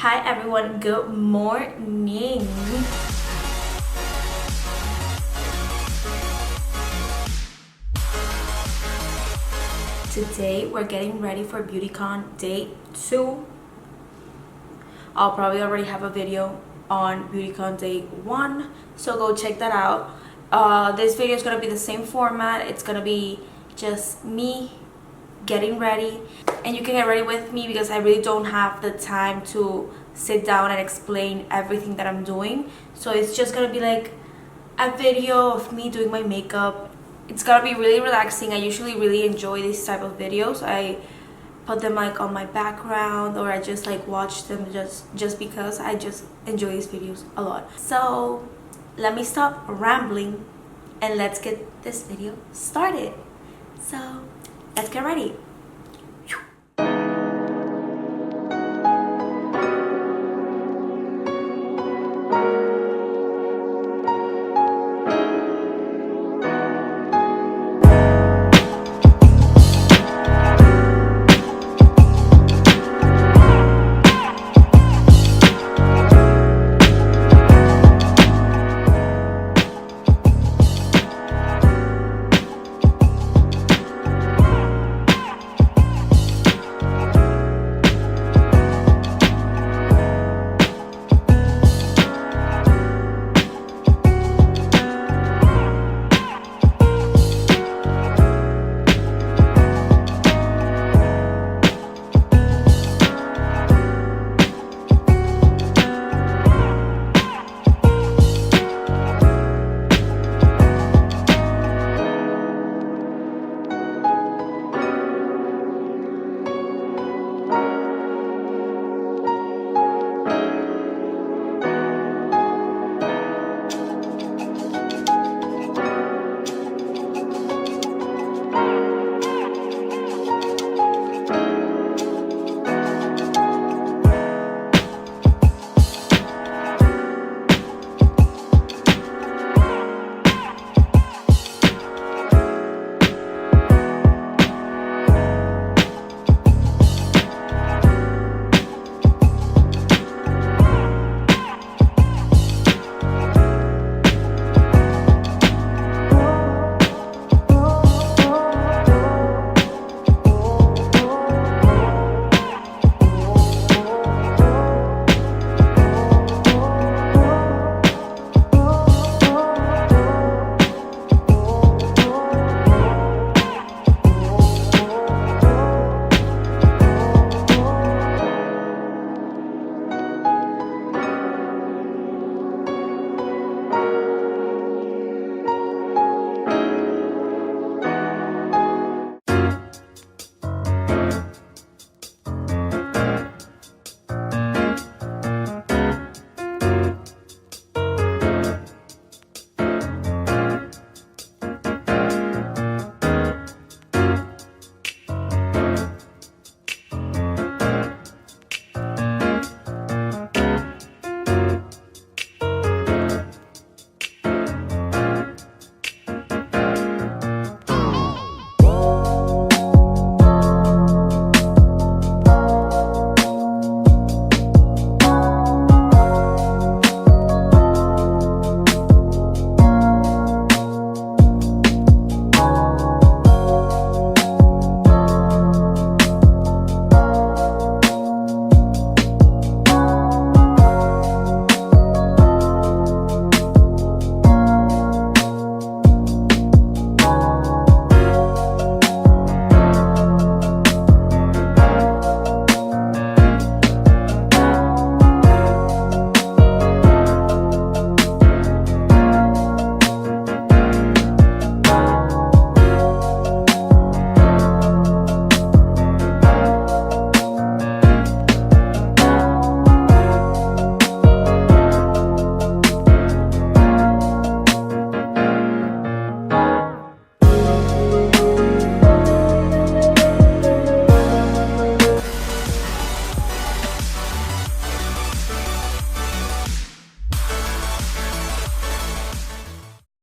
Hi everyone, good morning. Today we're getting ready for BeautyCon day 2. I'll probably already have a video on BeautyCon day 1, so go check that out. This video is gonna be the same format. It's gonna be just me getting ready, and you can get ready with me because I really don't have the time to sit down and explain everything that I'm doing. So it's just gonna be like a video of me doing my makeup. It's gonna be really relaxing. I usually really enjoy these type of videos. I put them like on my background, or I just like watch them just because I just enjoy these videos a lot. So let me stop rambling and let's get this video started. So let's get ready.